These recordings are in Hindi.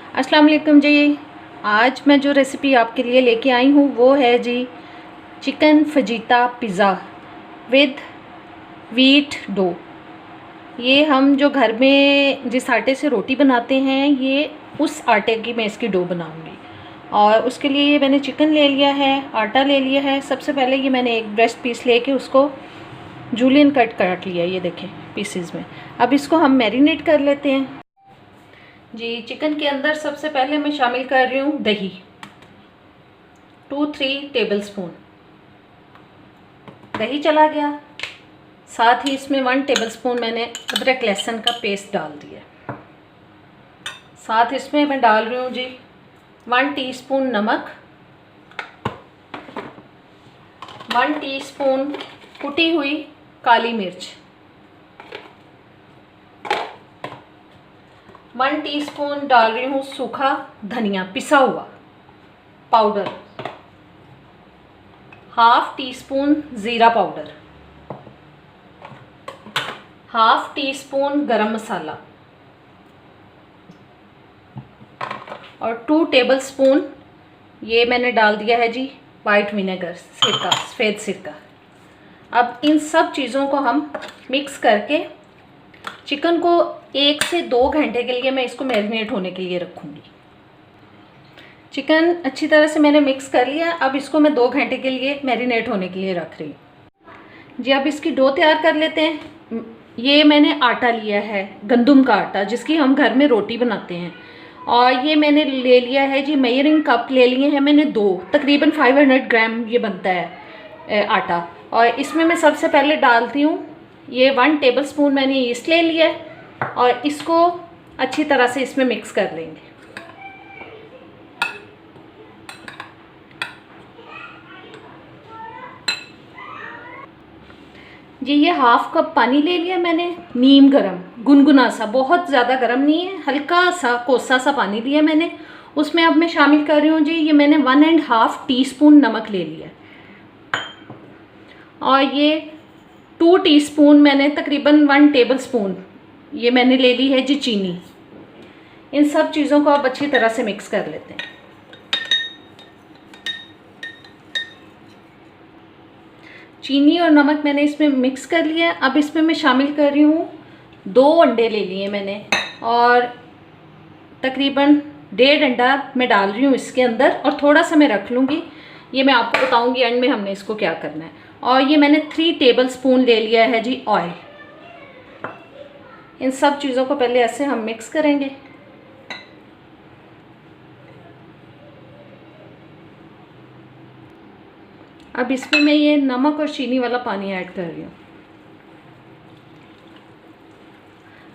अस्सलाम वालेकुम जी। आज मैं जो रेसिपी आपके लिए लेके आई हूँ वो है जी chicken fajita pizza with wheat dough. ये हम जो घर में जिस आटे से रोटी बनाते हैं ये उस आटे की मैं इसकी डो बनाऊंगी। और उसके लिए ये मैंने चिकन ले लिया है, आटा ले लिया है। सबसे पहले ये मैंने एक ब्रेस्ट पीस लेके उसको जूलियन कट काट लिया, ये देखें पीसेस में। अब इसको हम मैरिनेट कर लेते हैं जी। चिकन के अंदर सबसे पहले मैं शामिल कर रही हूँ दही, 2-3 टेबलस्पून दही चला गया। साथ ही इसमें 1 टेबलस्पून मैंने अदरक लहसुन का पेस्ट डाल दिया। साथ इसमें मैं डाल रही हूँ जी 1 टीस्पून नमक, 1 टीस्पून कुटी हुई काली मिर्च, 1 टीस्पून डाल रही हूँ सूखा धनिया पिसा हुआ पाउडर, हाफ टीस्पून ज़ीरा पाउडर, हाफ टीस्पून गरम मसाला और 2 टेबलस्पून ये मैंने डाल दिया है जी वाइट विनेगर, सिरका, सफ़ेद सिरका। अब इन सब चीज़ों को हम मिक्स करके चिकन को 1 से 2 घंटे के लिए मैं इसको मैरिनेट होने के लिए रखूँगी। चिकन अच्छी तरह से मैंने मिक्स कर लिया। अब इसको मैं 2 घंटे के लिए मैरिनेट होने के लिए रख रही हूँ जी। अब इसकी डो तैयार कर लेते हैं। ये मैंने आटा लिया है, गंदम का आटा, जिसकी हम घर में रोटी बनाते हैं। और ये मैंने ले लिया है जी, मेजरिंग कप ले लिए हैं मैंने 2, तकरीबन 500 ग्राम ये बनता है आटा। और इसमें मैं सबसे पहले डालती हूँ ये 1 टेबलस्पून मैंने ईस्ट ले लिया है और इसको अच्छी तरह से इसमें मिक्स कर लेंगे जी। ये हाफ कप पानी ले लिया मैंने, नीम गरम, गुनगुना सा, बहुत ज़्यादा गरम नहीं है, हल्का सा कोसा सा पानी लिया मैंने। उसमें अब मैं शामिल कर रही हूँ जी, ये मैंने 1.5 टीस्पून नमक ले लिया और ये 2 टीस्पून मैंने तकरीबन 1 टेबलस्पून ये मैंने ले ली है जी चीनी। इन सब चीज़ों को अब अच्छी तरह से मिक्स कर लेते हैं। चीनी और नमक मैंने इसमें मिक्स कर लिया। अब इसमें मैं शामिल कर रही हूँ 2 अंडे ले लिए मैंने और तकरीबन 1.5 अंडा मैं डाल रही हूँ इसके अंदर और थोड़ा सा मैं रख लूँगी। ये मैं आपको बताऊँगी एंड में हमने इसको क्या करना है। और ये मैंने 3 टेबलस्पून ले लिया है जी ऑयल। इन सब चीज़ों को पहले ऐसे हम मिक्स करेंगे। अब इसमें मैं ये नमक और चीनी वाला पानी ऐड कर रही हूँ।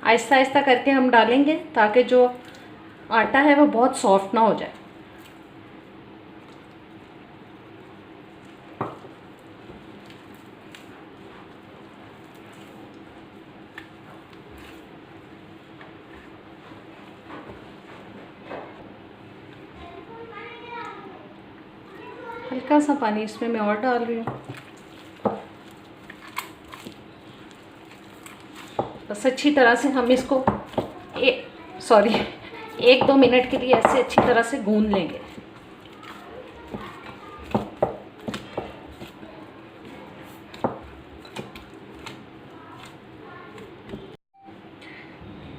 आहिस्ता आहिस्ता करके हम डालेंगे ताकि जो आटा है वो बहुत सॉफ्ट ना हो जाए। हल्का सा पानी इसमें मैं और डाल रही हूँ। बस अच्छी तरह से हम इसको 1-2 मिनट के लिए ऐसे अच्छी तरह से गूंद लेंगे।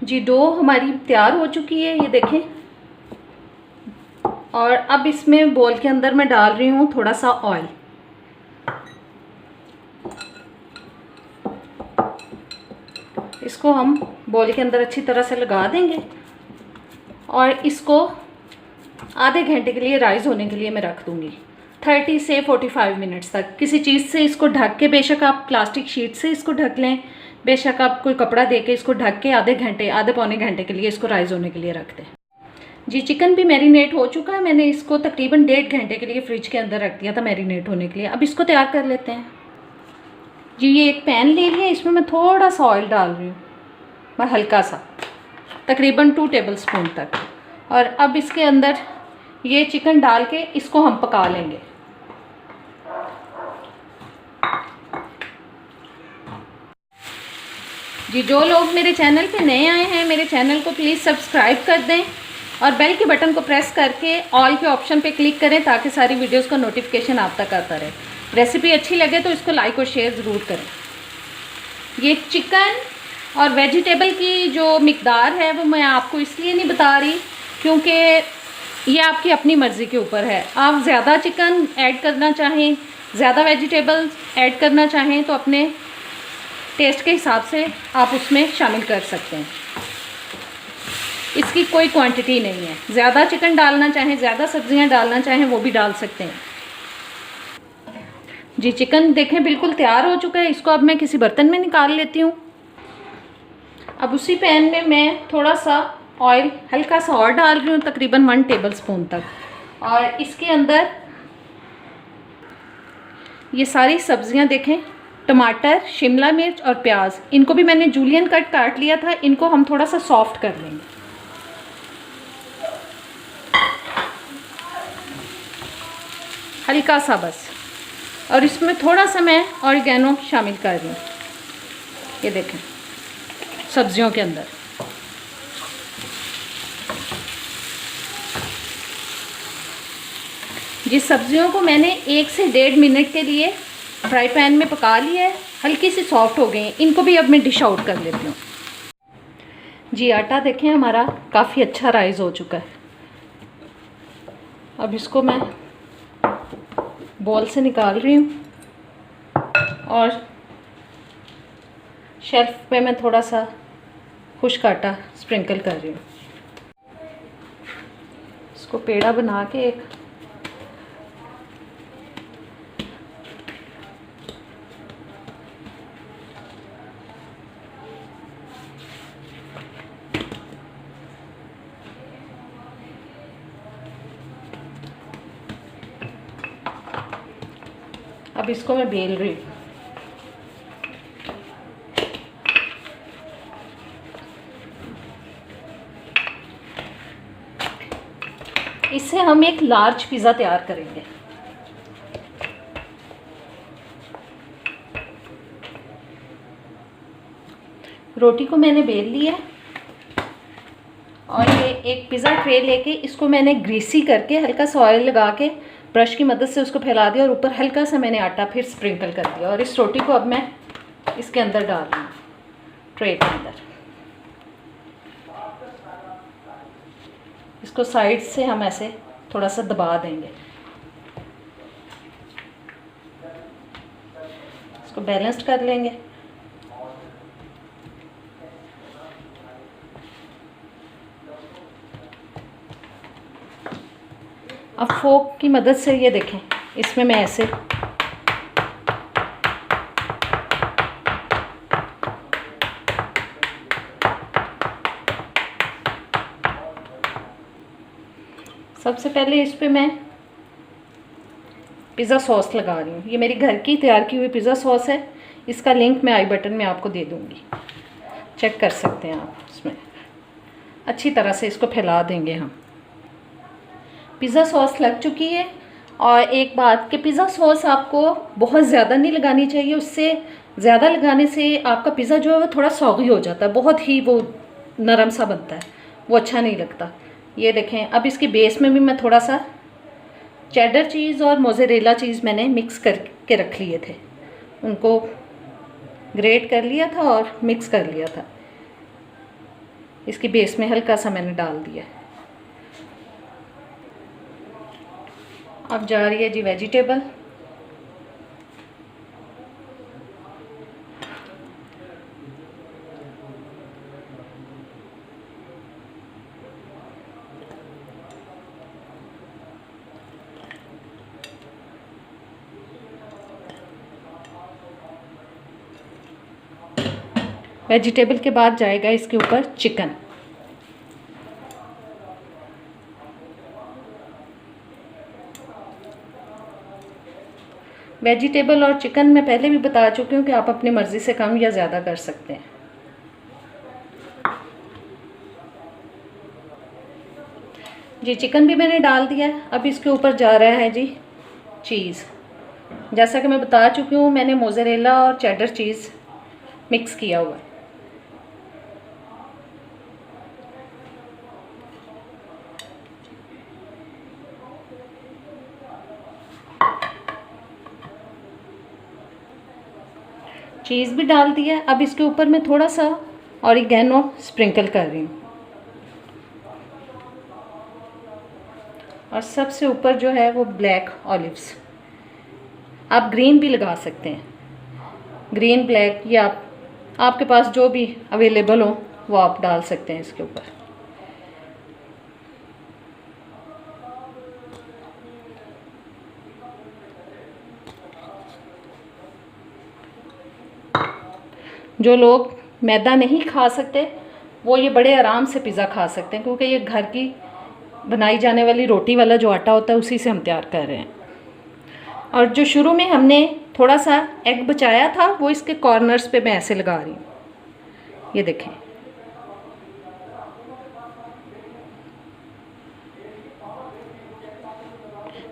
जी डो हमारी तैयार हो चुकी है, ये देखें। और अब इसमें बोल के अंदर मैं डाल रही हूँ थोड़ा सा ऑयल। इसको हम बोल के अंदर अच्छी तरह से लगा देंगे और इसको आधे घंटे के लिए राइज़ होने के लिए मैं रख दूँगी, 30 से 45 मिनट्स तक। किसी चीज़ से इसको ढक के, बेशक आप प्लास्टिक शीट से इसको ढक लें, बेशक आप कोई कपड़ा दे के इसको ढक के आधे पौने घंटे के लिए इसको राइज़ होने के लिए रख दें जी। चिकन भी मैरिनेट हो चुका है। मैंने इसको तकरीबन 1.5 घंटे के लिए फ्रिज के अंदर रख दिया था मैरिनेट होने के लिए। अब इसको तैयार कर लेते हैं जी। ये एक पैन ले लिया, इसमें मैं थोड़ा सा ऑयल डाल रही हूँ, मैं हल्का सा, तकरीबन 2 टेबलस्पून तक। और अब इसके अंदर ये चिकन डाल के इसको हम पका लेंगे। जी जो लोग मेरे चैनल पे नए आए हैं, मेरे चैनल को प्लीज़ सब्सक्राइब कर दें और बेल के बटन को प्रेस करके ऑल के ऑप्शन पे क्लिक करें ताकि सारी वीडियोस का नोटिफिकेशन आप तक आता रहे। रेसिपी अच्छी लगे तो इसको लाइक और शेयर ज़रूर करें। ये चिकन और वेजिटेबल की जो मिकदार है वो मैं आपको इसलिए नहीं बता रही क्योंकि ये आपकी अपनी मर्ज़ी के ऊपर है। आप ज़्यादा चिकन ऐड करना चाहें, ज़्यादा वेजिटेबल ऐड करना चाहें तो अपने टेस्ट के हिसाब से आप उसमें शामिल कर सकते हैं। इसकी कोई क्वांटिटी नहीं है। ज़्यादा चिकन डालना चाहें, ज़्यादा सब्जियां डालना चाहें वो भी डाल सकते हैं। जी चिकन देखें बिल्कुल तैयार हो चुका है। इसको अब मैं किसी बर्तन में निकाल लेती हूँ। अब उसी पैन में मैं थोड़ा सा ऑयल हल्का सा और डाल रही हूँ, तकरीबन 1 टेबल स्पून तक। और इसके अंदर ये सारी सब्जियां देखें, टमाटर, शिमला मिर्च और प्याज, इनको भी मैंने जूलियन कट काट लिया था। इनको हम थोड़ा सा सॉफ्ट कर लेंगे। हल्का सा बस। और इसमें थोड़ा सा मैं ऑरिगेनो शामिल कर रही हूँ। ये देखें सब्जियों के अंदर। जिस सब्जियों को मैंने 1 से 1.5 मिनट के लिए फ्राई पैन में पका लिया है, हल्की सी सॉफ्ट हो गई हैं। इनको भी अब मैं डिश आउट कर लेती हूँ। जी आटा देखें हमारा काफ़ी अच्छा राइज हो चुका है। अब इसको मैं बॉल से निकाल रही हूँ और शेल्फ पे मैं थोड़ा सा खुश्क आटा स्प्रिंकल कर रही हूँ। इसको पेड़ा बना के एक अब इसको मैं बेल रही हूँ। इससे हम एक लार्ज पिज़्ज़ा तैयार करेंगे। रोटी को मैंने बेल लिया और ये एक पिज़्ज़ा ट्रे लेके इसको मैंने ग्रीसी करके हल्का सा ऑयल लगा के ब्रश की मदद से उसको फैला दिया और ऊपर हल्का सा मैंने आटा फिर स्प्रिंकल कर दिया। और इस रोटी को अब मैं इसके अंदर डाल रही हूँ, ट्रे के अंदर। इसको साइड से हम ऐसे थोड़ा सा दबा देंगे। इसको बैलेंस्ड कर लेंगे। अब फोक की मदद से ये देखें, इसमें मैं ऐसे सबसे पहले इस पे मैं पिज़्ज़ा सॉस लगा रही हूँ। ये मेरी घर की तैयार की हुई पिज़्ज़ा सॉस है। इसका लिंक मैं आई बटन में आपको दे दूँगी, चेक कर सकते हैं आप। इसमें अच्छी तरह से इसको फैला देंगे हम। पिज़्ज़ा सॉस लग चुकी है। और एक बात कि पिज़्ज़ा सॉस आपको बहुत ज़्यादा नहीं लगानी चाहिए। उससे ज़्यादा लगाने से आपका पिज़्ज़ा जो है वो थोड़ा सौगी हो जाता है, बहुत ही वो नरम सा बनता है, वो अच्छा नहीं लगता। ये देखें, अब इसके बेस में भी मैं थोड़ा सा चेडर चीज़ और मोज़रेला चीज़ मैंने मिक्स करके रख लिए थे। उनको ग्रेट कर लिया था और मिक्स कर लिया था। इसकी बेस में हल्का सा मैंने डाल दिया। अब जा रही है जी वेजिटेबल। वेजिटेबल के बाद जाएगा इसके ऊपर चिकन। वेजिटेबल और चिकन मैं पहले भी बता चुकी हूँ कि आप अपनी मर्ज़ी से कम या ज़्यादा कर सकते हैं। जी चिकन भी मैंने डाल दिया। अब इसके ऊपर जा रहा है जी चीज़। जैसा कि मैं बता चुकी हूँ, मैंने मोज़रेला और चेडर चीज़ मिक्स किया हुआ है। चीज़ भी डाल दिया। अब इसके ऊपर मैं थोड़ा सा ऑरिगेनो स्प्रिंकल कर रही हूँ, और सबसे ऊपर जो है वो ब्लैक ऑलिव्स। आप ग्रीन भी लगा सकते हैं, ग्रीन ब्लैक, या आपके पास जो भी अवेलेबल हो वो आप डाल सकते हैं इसके ऊपर। जो लोग मैदा नहीं खा सकते वो ये बड़े आराम से पिज़्ज़ा खा सकते हैं, क्योंकि ये घर की बनाई जाने वाली रोटी वाला जो आटा होता है उसी से हम तैयार कर रहे हैं। और जो शुरू में हमने थोड़ा सा एग बचाया था वो इसके कॉर्नर्स पे मैं ऐसे लगा रही हूँ, ये देखें।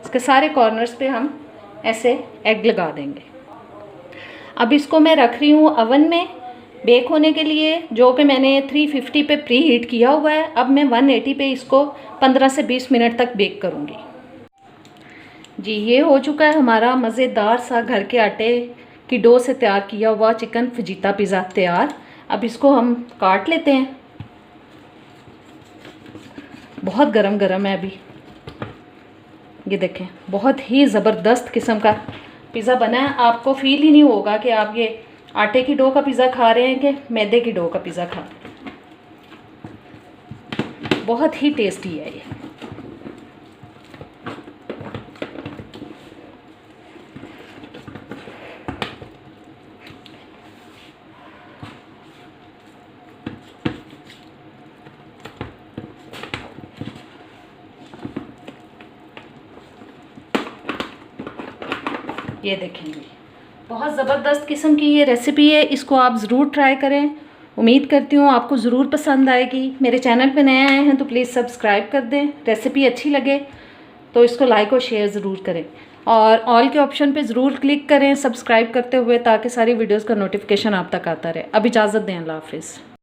इसके सारे कॉर्नर्स पे हम ऐसे एग लगा देंगे। अब इसको मैं रख रही हूँ अवन में बेक होने के लिए, जो कि मैंने 350 पे प्री हीट किया हुआ है। अब मैं 180 पे इसको 15 से 20 मिनट तक बेक करूँगी। जी, ये हो चुका है हमारा मज़ेदार सा घर के आटे की डो से तैयार किया हुआ चिकन फजीता पिज़्ज़ा तैयार। अब इसको हम काट लेते हैं। बहुत गरम गरम है अभी, ये देखें, बहुत ही ज़बरदस्त किस्म का पिज़्ज़ा बना है। आपको फील ही नहीं होगा कि आप ये आटे की डो का पिज़्ज़ा खा रहे हैं कि मैदे की डो का पिज़्ज़ा खा रहे हैं। बहुत ही टेस्टी है ये देखेंगे, बहुत ज़बरदस्त किस्म की ये रेसिपी है। इसको आप ज़रूर ट्राई करें। उम्मीद करती हूँ आपको ज़रूर पसंद आएगी। मेरे चैनल पे नए आए हैं तो प्लीज़ सब्सक्राइब कर दें। रेसिपी अच्छी लगे तो इसको लाइक और शेयर ज़रूर करें, और ऑल के ऑप्शन पे ज़रूर क्लिक करें सब्सक्राइब करते हुए, ताकि सारी वीडियोज़ का नोटिफिकेशन आप तक आता रहे। अब इजाज़त दें, अल्लाह हाफिज़।